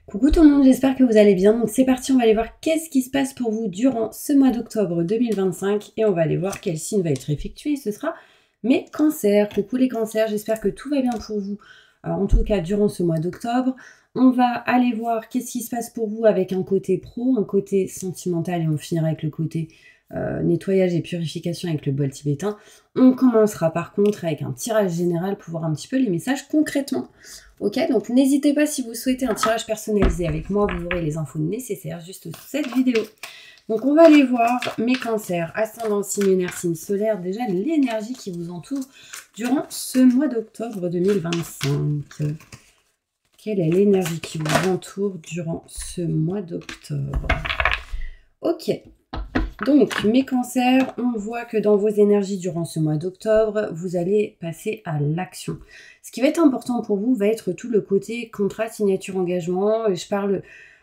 Coucou tout le monde, j'espère que vous allez bien. Donc c'est parti, on va aller voir qu'est-ce qui se passe pour vous durant ce mois d'octobre 2025 et on va aller voir quel signe va être effectué. Ce sera mes cancers. Coucou les cancers, j'espère que tout va bien pour vous. En tout cas, durant ce mois d'octobre, on va aller voir qu'est-ce qui se passe pour vous avec un côté pro, un côté sentimental et on finira avec le côté nettoyage et purification avec le bol tibétain. On commencera par contre avec un tirage général pour voir un petit peu les messages concrètement. Ok, donc n'hésitez pas si vous souhaitez un tirage personnalisé avec moi, vous aurez les infos nécessaires juste sous cette vidéo. Donc on va aller voir mes cancers, ascendant, signe lunaire, signe solaire, déjà l'énergie qui vous entoure durant ce mois d'octobre 2025. Quelle est l'énergie qui vous entoure durant ce mois d'octobre? Ok, donc mes cancers, on voit que dans vos énergies durant ce mois d'octobre, vous allez passer à l'action. Ce qui va être important pour vous va être tout le côté contrat, signature, engagement. Je parle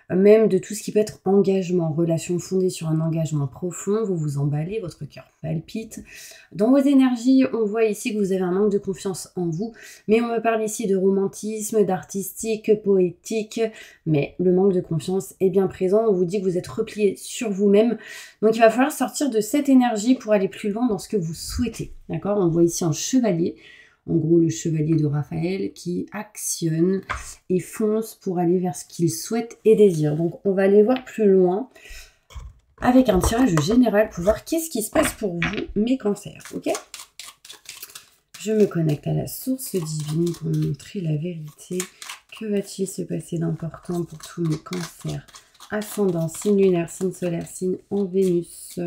même de tout ce qui peut être engagement, relation fondée sur un engagement profond. Vous vous emballez, votre cœur palpite. Dans vos énergies, on voit ici que vous avez un manque de confiance en vous. Mais on me parle ici de romantisme, d'artistique, poétique. Mais le manque de confiance est bien présent. On vous dit que vous êtes replié sur vous-même. Donc il va falloir sortir de cette énergie pour aller plus loin dans ce que vous souhaitez. D'accord? On voit ici un chevalier. En gros, le chevalier de Raphaël qui actionne et fonce pour aller vers ce qu'il souhaite et désire. Donc, on va aller voir plus loin avec un tirage général pour voir qu'est-ce qui se passe pour vous, mes cancers. Ok? Je me connecte à la source divine pour me montrer la vérité. Que va-t-il se passer d'important pour tous mes cancers? Ascendant, signe lunaire, signe solaire, signe en Vénus.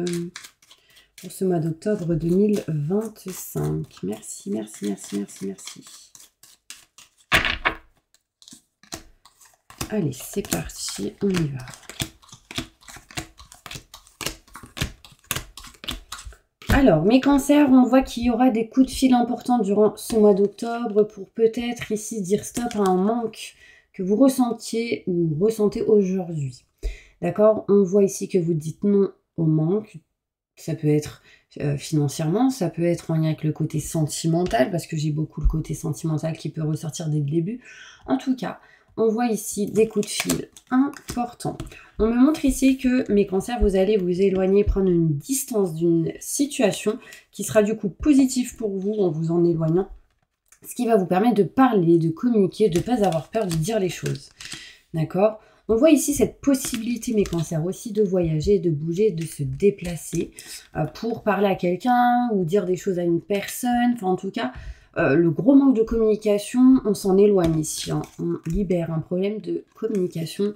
Pour ce mois d'octobre 2025. Merci, merci, merci, merci, merci. Allez, c'est parti, on y va. Alors, mes cancers, on voit qu'il y aura des coups de fil importants durant ce mois d'octobre pour peut-être ici dire stop à un manque que vous ressentiez ou ressentez aujourd'hui. D'accord? On voit ici que vous dites non au manque. Ça peut être financièrement, ça peut être en lien avec le côté sentimental, parce que j'ai beaucoup le côté sentimental qui peut ressortir dès le début. En tout cas, on voit ici des coups de fil importants. On me montre ici que mes cancers, vous allez vous éloigner, prendre une distance d'une situation qui sera du coup positive pour vous en vous en éloignant, ce qui va vous permettre de parler, de communiquer, de ne pas avoir peur de dire les choses. D'accord ? On voit ici cette possibilité, mes cancers, aussi de voyager, de bouger, de se déplacer pour parler à quelqu'un ou dire des choses à une personne. Enfin, en tout cas, le gros manque de communication, on s'en éloigne ici. Hein. On libère un problème de communication.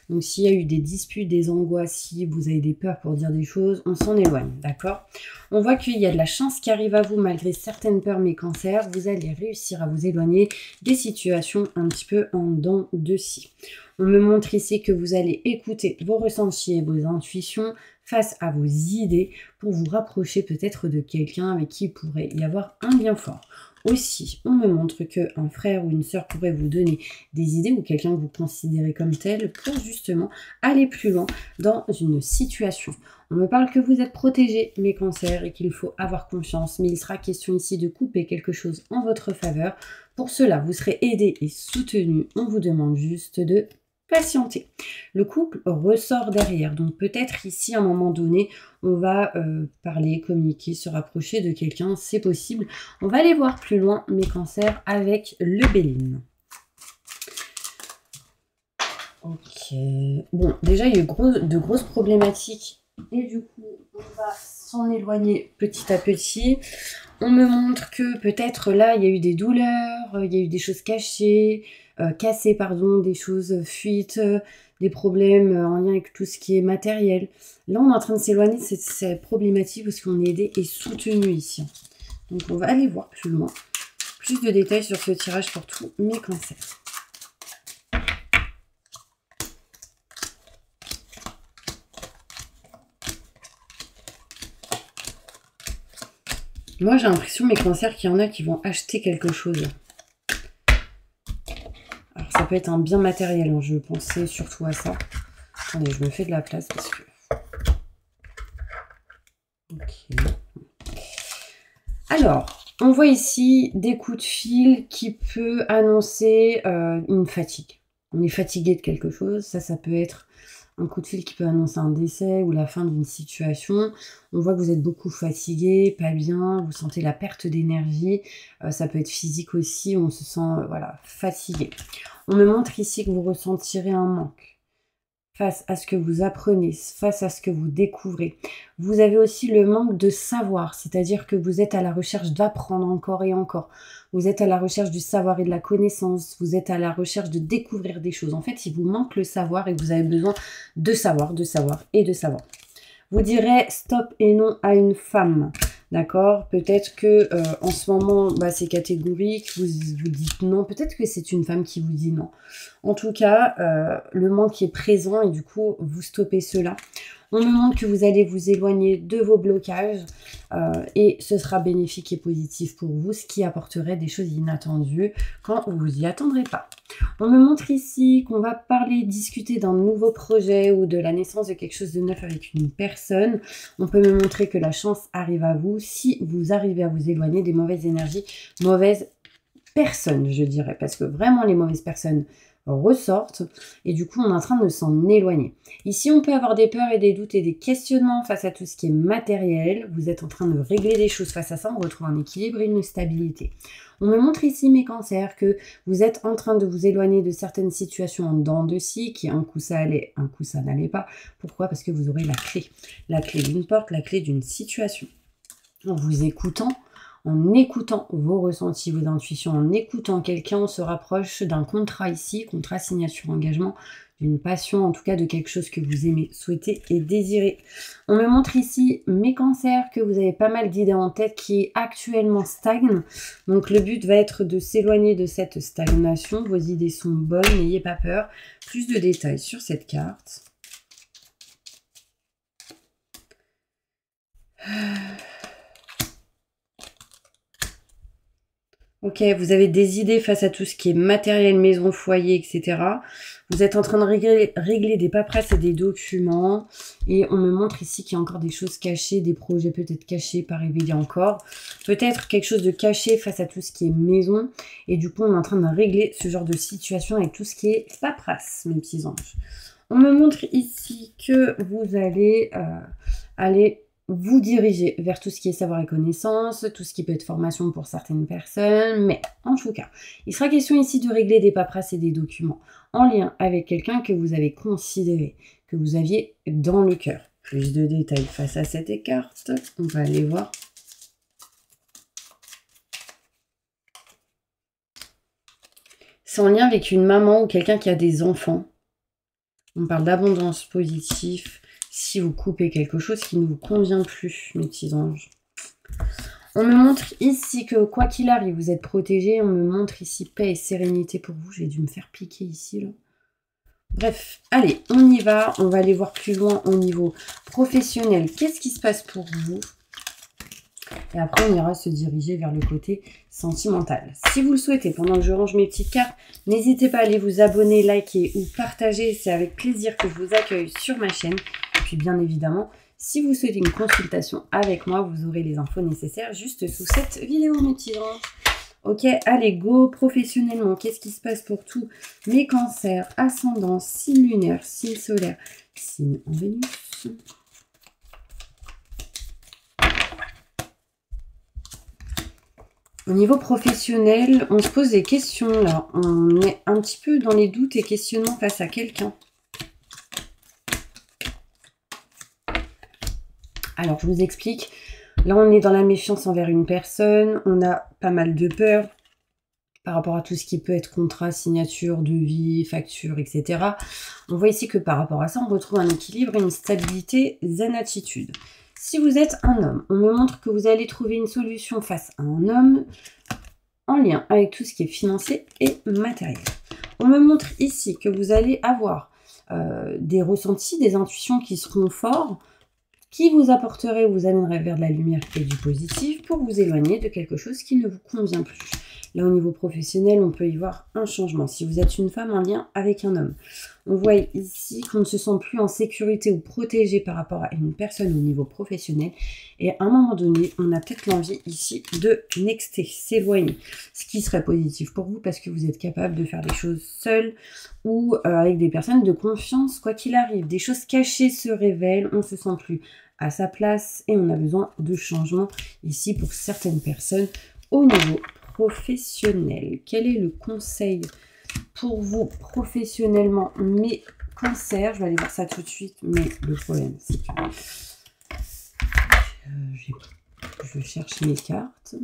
Donc, s'il y a eu des disputes, des angoisses, si vous avez des peurs pour dire des choses, on s'en éloigne, d'accord? On voit qu'il y a de la chance qui arrive à vous malgré certaines peurs, mes cancers. Vous allez réussir à vous éloigner des situations un petit peu en dents de scie. On me montre ici que vous allez écouter vos ressentis et vos intuitions face à vos idées pour vous rapprocher peut-être de quelqu'un avec qui il pourrait y avoir un lien fort. Aussi, on me montre qu'un frère ou une sœur pourrait vous donner des idées ou quelqu'un que vous considérez comme tel pour justement aller plus loin dans une situation. On me parle que vous êtes protégés, mes cancers, et qu'il faut avoir confiance, mais il sera question ici de couper quelque chose en votre faveur. Pour cela, vous serez aidés et soutenus. On vous demande juste de patienter. Le couple ressort derrière, donc peut-être ici à un moment donné, on va parler, communiquer, se rapprocher de quelqu'un, c'est possible. On va aller voir plus loin mes cancers avec le Béline. Ok, bon, déjà il y a eu de grosses problématiques et du coup on va s'en éloigner petit à petit. On me montre que peut-être là il y a eu des douleurs, il y a eu des choses cachées, cassées pardon, des choses fuites, des problèmes en lien avec tout ce qui est matériel. Là on est en train de s'éloigner de cette problématique parce qu'on est aidé et soutenu ici. Donc on va aller voir plus loin, plus de détails sur ce tirage pour tous mes cancers. Moi, j'ai l'impression, mes cancers, qu'il y en a qui vont acheter quelque chose. Alors, ça peut être un bien matériel. Hein. Je pensais surtout à ça. Attendez, je me fais de la place parce que... Ok. Alors, on voit ici des coups de fil qui peut annoncer une fatigue. on est fatigué de quelque chose. Ça peut être un coup de fil qui peut annoncer un décès ou la fin d'une situation. On voit que vous êtes beaucoup fatigué, pas bien, vous sentez la perte d'énergie. Ça peut être physique aussi, on se sent voilà, fatigué. On me montre ici que vous ressentirez un manque face à ce que vous apprenez, face à ce que vous découvrez. Vous avez aussi le manque de savoir, c'est-à-dire que vous êtes à la recherche d'apprendre encore et encore. Vous êtes à la recherche du savoir et de la connaissance. Vous êtes à la recherche de découvrir des choses. En fait, il vous manque le savoir et vous avez besoin de savoir et de savoir. Vous direz stop et non à une femme. D'accord? Peut-être que en ce moment, c'est catégorique, vous dites non. Peut-être que c'est une femme qui vous dit non. En tout cas, le manque est présent et du coup, vous stoppez cela. On me montre que vous allez vous éloigner de vos blocages et ce sera bénéfique et positif pour vous, ce qui apporterait des choses inattendues quand vous vous y attendrez pas. On me montre ici qu'on va discuter d'un nouveau projet ou de la naissance de quelque chose de neuf avec une personne. On peut me montrer que la chance arrive à vous si vous arrivez à vous éloigner des mauvaises énergies, mauvaises personnes, je dirais, parce que vraiment les mauvaises personnes ressortent et du coup on est en train de s'en éloigner. Ici on peut avoir des peurs et des doutes et des questionnements face à tout ce qui est matériel. Vous êtes en train de régler des choses face à ça, on retrouve un équilibre et une stabilité. On me montre ici mes cancers que vous êtes en train de vous éloigner de certaines situations en dents de scie, qui un coup ça allait, un coup ça n'allait pas. Pourquoi? Parce que vous aurez la clé d'une porte, la clé d'une situation. En vous écoutant, en écoutant vos ressentis, vos intuitions, en écoutant quelqu'un, on se rapproche d'un contrat ici, contrat, signature, engagement, d'une passion, en tout cas de quelque chose que vous aimez, souhaitez et désirez. On me montre ici mes cancers, que vous avez pas mal d'idées en tête qui actuellement stagnent. Donc le but va être de s'éloigner de cette stagnation. Vos idées sont bonnes, n'ayez pas peur. Plus de détails sur cette carte. Ok, vous avez des idées face à tout ce qui est matériel, maison, foyer, etc. Vous êtes en train de régler des paperasses et des documents. Et on me montre ici qu'il y a encore des choses cachées, des projets peut-être cachés, pas révélés encore. Peut-être quelque chose de caché face à tout ce qui est maison. Et du coup, on est en train de régler ce genre de situation avec tout ce qui est paperasse, mes petits anges. On me montre ici que vous allez aller vous diriger vers tout ce qui est savoir et connaissance, tout ce qui peut être formation pour certaines personnes, mais en tout cas, il sera question ici de régler des paperasses et des documents en lien avec quelqu'un que vous avez considéré, que vous aviez dans le cœur. Plus de détails face à cette carte, on va aller voir. C'est en lien avec une maman ou quelqu'un qui a des enfants. On parle d'abondance positive. Si vous coupez quelque chose qui ne vous convient plus, mes petits anges. On me montre ici que quoi qu'il arrive, vous êtes protégés. On me montre ici paix et sérénité pour vous. J'ai dû me faire piquer ici, là. Bref, allez, on y va. On va aller voir plus loin au niveau professionnel. Qu'est-ce qui se passe pour vous? Et après, on ira se diriger vers le côté sentimental. Si vous le souhaitez, pendant que je range mes petites cartes, n'hésitez pas à aller vous abonner, liker ou partager. C'est avec plaisir que je vous accueille sur ma chaîne. Et puis, bien évidemment, si vous souhaitez une consultation avec moi, vous aurez les infos nécessaires juste sous cette vidéo, mes petits anges. Ok, allez, go. Professionnellement, qu'est-ce qui se passe pour tous mes cancers, ascendant, signe lunaire, signe solaire, signe en Vénus? Au niveau professionnel, on se pose des questions là. On est un petit peu dans les doutes et questionnements face à quelqu'un. Alors, je vous explique. Là, on est dans la méfiance envers une personne. On a pas mal de peur par rapport à tout ce qui peut être contrat, signature, devis, facture, etc. On voit ici que par rapport à ça, on retrouve un équilibre et une stabilité, zen attitude. Si vous êtes un homme, on me montre que vous allez trouver une solution face à un homme en lien avec tout ce qui est financier et matériel. On me montre ici que vous allez avoir des ressentis, des intuitions qui seront forts, qui vous apporteraient ou vous amèneraient vers de la lumière et du positif pour vous éloigner de quelque chose qui ne vous convient plus. Là, au niveau professionnel, on peut y voir un changement. Si vous êtes une femme en lien avec un homme, On voit ici qu'on ne se sent plus en sécurité ou protégé par rapport à une personne au niveau professionnel. Et à un moment donné, on a peut-être l'envie ici de nexter, s'éloigner. Ce qui serait positif pour vous parce que vous êtes capable de faire des choses seul ou avec des personnes de confiance, quoi qu'il arrive. Des choses cachées se révèlent, on ne se sent plus à sa place et on a besoin de changement ici pour certaines personnes au niveau professionnel. Quel est le conseil pour vous professionnellement, mes cancers? Je vais aller voir ça tout de suite, mais le problème c'est que je cherche mes cartes.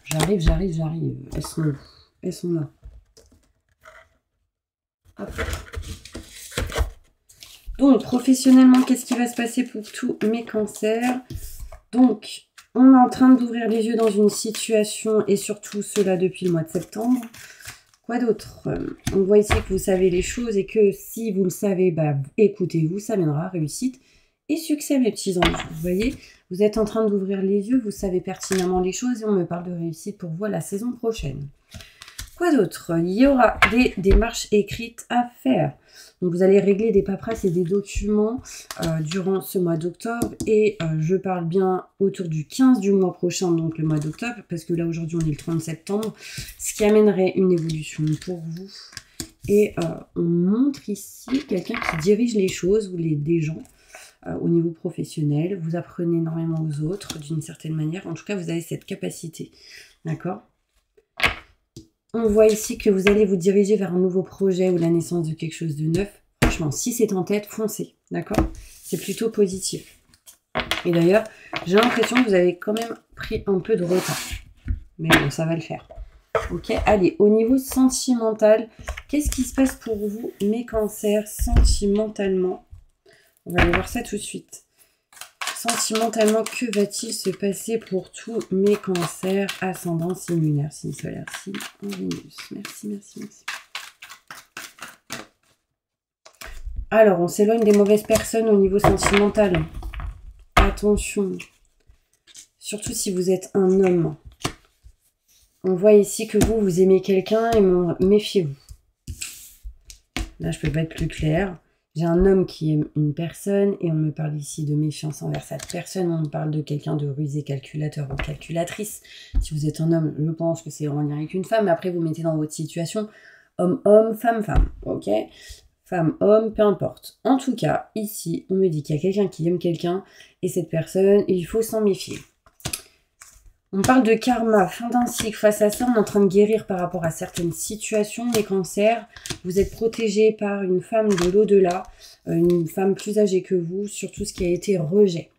J'arrive. Elles sont là. Hop. Donc, professionnellement, qu'est-ce qui va se passer pour tous mes cancers? Donc, on est en train d'ouvrir les yeux dans une situation, et surtout cela depuis le mois de septembre. Quoi d'autre? On voit ici que vous savez les choses et que si vous le savez, bah, écoutez-vous, ça mènera à réussite et succès, mes petits anges. Vous voyez, vous êtes en train d'ouvrir les yeux, vous savez pertinemment les choses et on me parle de réussite pour vous la saison prochaine. Quoi d'autre? Il y aura des démarches écrites à faire. Donc, vous allez régler des paperasses et des documents durant ce mois d'octobre. Et je parle bien autour du 15 du mois prochain, donc le mois d'octobre, parce que là, aujourd'hui, on est le 30 septembre, ce qui amènerait une évolution pour vous. Et on montre ici quelqu'un qui dirige les choses ou des gens au niveau professionnel. Vous apprenez énormément aux autres d'une certaine manière. En tout cas, vous avez cette capacité. D'accord ? On voit ici que vous allez vous diriger vers un nouveau projet ou la naissance de quelque chose de neuf. Franchement, si c'est en tête, foncez, d'accord? C'est plutôt positif. Et d'ailleurs, j'ai l'impression que vous avez quand même pris un peu de retard. Mais bon, ça va le faire. Ok, allez, au niveau sentimental, qu'est-ce qui se passe pour vous, mes cancers, sentimentalement? On va aller voir ça tout de suite. Sentimentalement, que va-t-il se passer pour tous mes cancers, ascendant, signe lunaire, signe solaire, signe en Vénus? Merci. Alors, on s'éloigne des mauvaises personnes au niveau sentimental. Attention. Surtout si vous êtes un homme. On voit ici que vous aimez quelqu'un et méfiez-vous. Là, je peux pas être plus claire. J'ai un homme qui aime une personne et on me parle ici de méfiance envers cette personne. On me parle de quelqu'un de rusé, calculateur ou calculatrice. Si vous êtes un homme, je pense que c'est en lien avec une femme. Mais après, vous mettez dans votre situation homme-homme, femme-femme. Ok ? Femme-homme, peu importe. En tout cas, ici, on me dit qu'il y a quelqu'un qui aime quelqu'un et cette personne, il faut s'en méfier. On parle de karma, fin d'un cycle. Face à ça, on est en train de guérir par rapport à certaines situations. Les cancers, vous êtes protégés par une femme de l'au-delà, une femme plus âgée que vous, sur tout ce qui a été rejet.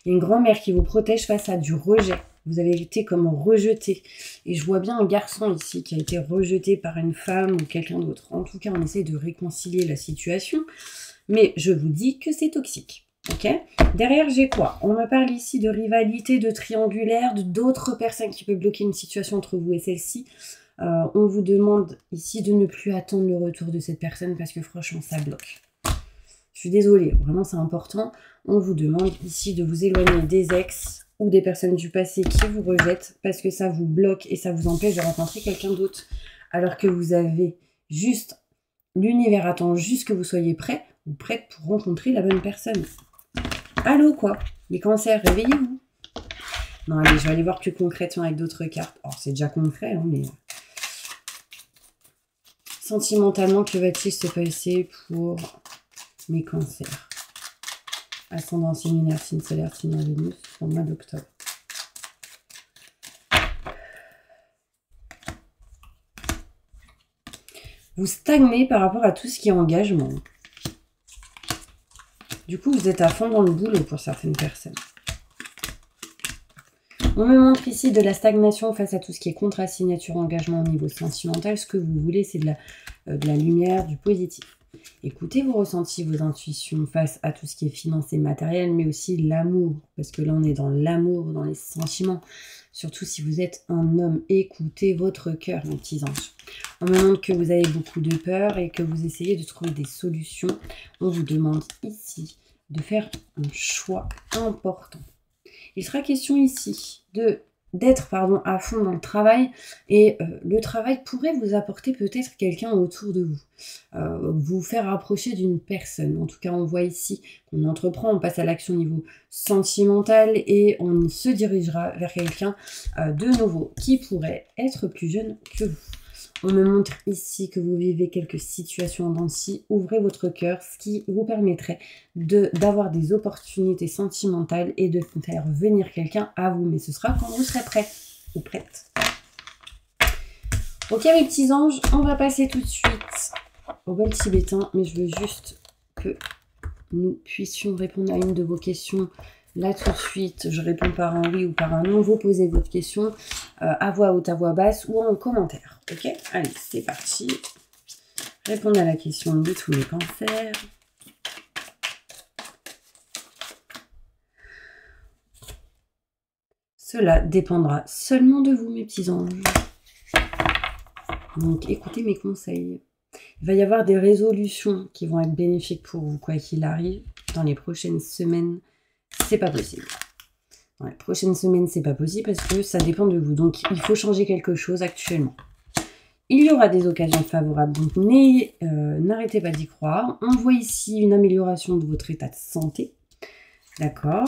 Il y a une grand-mère qui vous protège face à du rejet. Vous avez été comme rejeté. Et je vois bien un garçon ici qui a été rejeté par une femme ou quelqu'un d'autre. En tout cas, on essaie de réconcilier la situation. Mais je vous dis que c'est toxique. Ok. Derrière, j'ai quoi? On me parle ici de rivalité, de triangulaire, d'autres personnes qui peuvent bloquer une situation entre vous et celle-ci. On vous demande ici de ne plus attendre le retour de cette personne parce que franchement, ça bloque. Je suis désolée, vraiment c'est important. On vous demande ici de vous éloigner des ex ou des personnes du passé qui vous rejettent parce que ça vous bloque et ça vous empêche de rencontrer quelqu'un d'autre. Alors que vous avez juste, l'univers attend juste que vous soyez prêt ou prête pour rencontrer la bonne personne. Allô quoi? Les cancers, réveillez-vous. Non, allez, je vais aller voir plus concrètement avec d'autres cartes. Alors, c'est déjà concret, hein, mais... Sentimentalement, que va-t-il se passer pour mes cancers? Ascendant, signe lunaire, signe solaire, signe en Vénus, pour le mois d'octobre. Vous stagnez par rapport à tout ce qui est engagement. Du coup, vous êtes à fond dans le boulot pour certaines personnes. On me montre ici de la stagnation face à tout ce qui est contrat, signature, engagement au niveau sentimental. Ce que vous voulez, c'est de la lumière, du positif. Écoutez vos ressentis, vos intuitions face à tout ce qui est financier, matériel, mais aussi l'amour. Parce que là, on est dans l'amour, dans les sentiments. Surtout si vous êtes un homme, écoutez votre cœur, mes petits anges. On me montre que vous avez beaucoup de peur et que vous essayez de trouver des solutions. On vous demande ici de faire un choix important. Il sera question ici de d'être à fond dans le travail et le travail pourrait vous apporter peut-être quelqu'un autour de vous, vous faire rapprocher d'une personne. En tout cas, on voit ici qu'on entreprend, on passe à l'action au niveau sentimental et on se dirigera vers quelqu'un de nouveau qui pourrait être plus jeune que vous. On me montre ici que vous vivez quelques situations en dents de scie. Ouvrez votre cœur, ce qui vous permettrait d'avoir des opportunités sentimentales et de faire venir quelqu'un à vous. Mais ce sera quand vous serez prêt ou prête. Ok mes petits anges, on va passer tout de suite au bal tibétain. Mais je veux juste que nous puissions répondre à une de vos questions. Là tout de suite, je réponds par un oui ou par un non. Vous posez votre question à voix haute, à voix basse ou en commentaire. Ok, allez, c'est parti. Répondre à la question de tous les cancers. Cela dépendra seulement de vous, mes petits anges. Donc, écoutez mes conseils. Il va y avoir des résolutions qui vont être bénéfiques pour vous, quoi qu'il arrive. Dans les prochaines semaines, c'est pas possible. Dans les prochaines semaines, c'est pas possible parce que ça dépend de vous. Donc, il faut changer quelque chose actuellement. Il y aura des occasions favorables, donc n'arrêtez pas d'y croire. On voit ici une amélioration de votre état de santé. D'accord.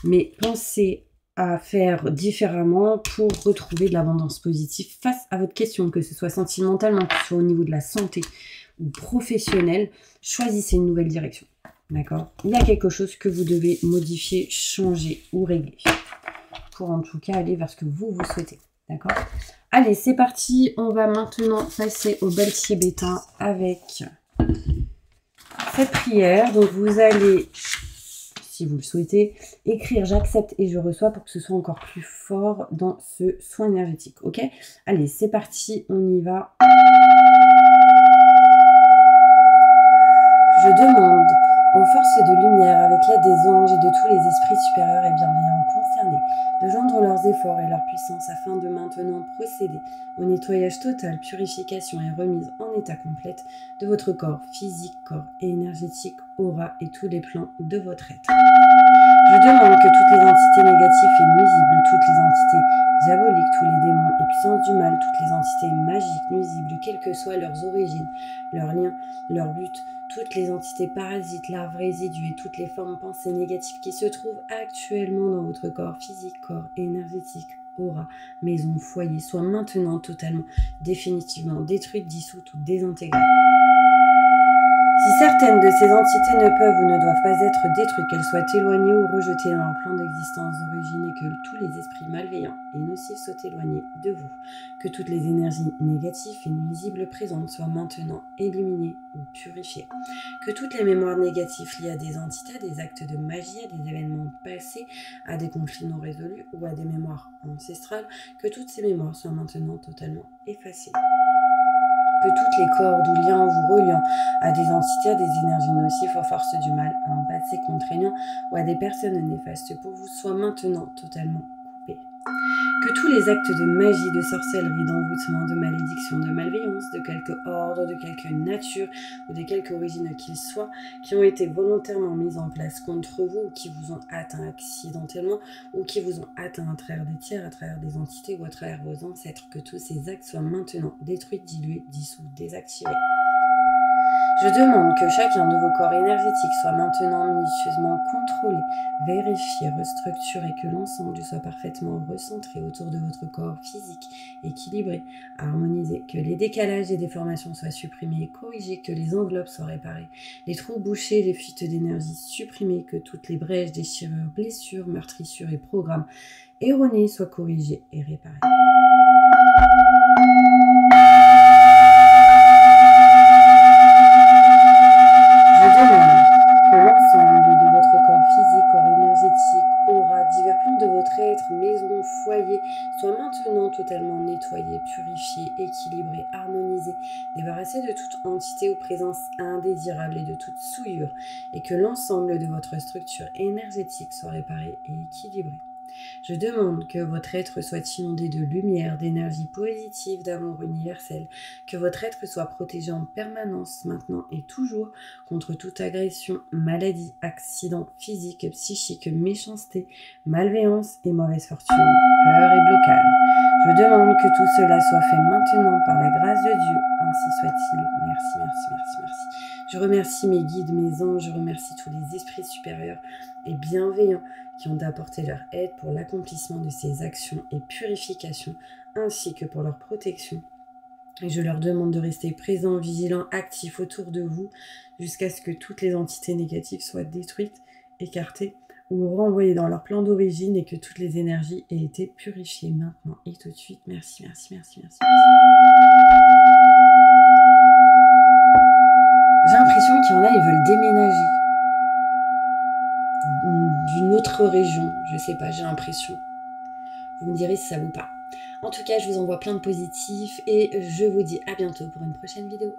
Mais pensez à faire différemment pour retrouver de l'abondance positive face à votre question, que ce soit sentimentalement, que ce soit au niveau de la santé ou professionnel. Choisissez une nouvelle direction. D'accord. Il y a quelque chose que vous devez modifier, changer ou régler pour en tout cas aller vers ce que vous souhaitez. D'accord. Allez, c'est parti. On va maintenant passer au bal tibétain avec cette prière. Donc, vous allez, si vous le souhaitez, écrire « J'accepte et je reçois » pour que ce soit encore plus fort dans ce soin énergétique. Ok. Allez, c'est parti. On y va. Je demande aux forces de lumière, avec l'aide des anges et de tous les esprits supérieurs et bienveillants concernés, de joindre leurs efforts et leur puissance afin de maintenant procéder au nettoyage total, purification et remise en état complète de votre corps physique, corps énergétique, aura et tous les plans de votre être. Je demande que toutes les entités négatives et nuisibles, toutes les entités diaboliques, tous les démons et puissances du mal, toutes les entités magiques, nuisibles, quelles que soient leurs origines, leurs liens, leur but, toutes les entités parasites, larves, résidus et toutes les formes pensées négatives qui se trouvent actuellement dans votre corps physique, corps énergétique, aura, maison, foyer, soient maintenant totalement, définitivement détruites, dissoutes ou désintégrées. Si certaines de ces entités ne peuvent ou ne doivent pas être détruites, qu'elles soient éloignées ou rejetées dans leur plan d'existence d'origine et que tous les esprits malveillants et nocifs soient éloignés de vous, que toutes les énergies négatives et nuisibles présentes soient maintenant éliminées ou purifiées, que toutes les mémoires négatives liées à des entités, à des actes de magie, à des événements passés, à des conflits non résolus ou à des mémoires ancestrales, que toutes ces mémoires soient maintenant totalement effacées. Que toutes les cordes ou liens vous reliant à des entités, à des énergies nocives, aux forces du mal, à un passé contraignant ou à des personnes néfastes pour vous soient maintenant totalement coupés. Que tous les actes de magie, de sorcellerie, d'envoûtement, de malédiction, de malveillance, de quelque ordre, de quelque nature ou de quelque origine qu'ils soient, qui ont été volontairement mis en place contre vous ou qui vous ont atteint accidentellement ou qui vous ont atteint à travers des tiers, à travers des entités ou à travers vos ancêtres, que tous ces actes soient maintenant détruits, dilués, dissous, désactivés. Je demande que chacun de vos corps énergétiques soit maintenant minutieusement contrôlé, vérifié, restructuré, que l'ensemble soit parfaitement recentré autour de votre corps physique, équilibré, harmonisé, que les décalages et déformations soient supprimés et corrigés, que les enveloppes soient réparées, les trous bouchés, les fuites d'énergie supprimées, que toutes les brèches, déchirures, blessures, meurtrissures et programmes erronés soient corrigés et réparés. Soit maintenant totalement nettoyé, purifié, équilibré, harmonisé, débarrassé de toute entité ou présence indésirable et de toute souillure, et que l'ensemble de votre structure énergétique soit réparé et équilibré. Je demande que votre être soit inondé de lumière, d'énergie positive, d'amour universel, que votre être soit protégé en permanence, maintenant et toujours, contre toute agression, maladie, accident physique, psychique, méchanceté, malveillance et mauvaise fortune, peur et blocage. Je demande que tout cela soit fait maintenant par la grâce de Dieu, ainsi soit-il. Merci, merci, merci, merci. Je remercie mes guides, mes anges, je remercie tous les esprits supérieurs et bienveillants qui ont apporté leur aide pour l'accomplissement de ces actions et purifications, ainsi que pour leur protection. Et je leur demande de rester présents, vigilants, actifs autour de vous, jusqu'à ce que toutes les entités négatives soient détruites, écartées ou renvoyées dans leur plan d'origine et que toutes les énergies aient été purifiées maintenant et tout de suite. Merci, merci, merci, merci, merci. J'ai l'impression qu'il y en a, ils veulent déménager d'une autre région, je sais pas, j'ai l'impression. Vous me direz si ça vous parle. En tout cas, je vous envoie plein de positifs et je vous dis à bientôt pour une prochaine vidéo.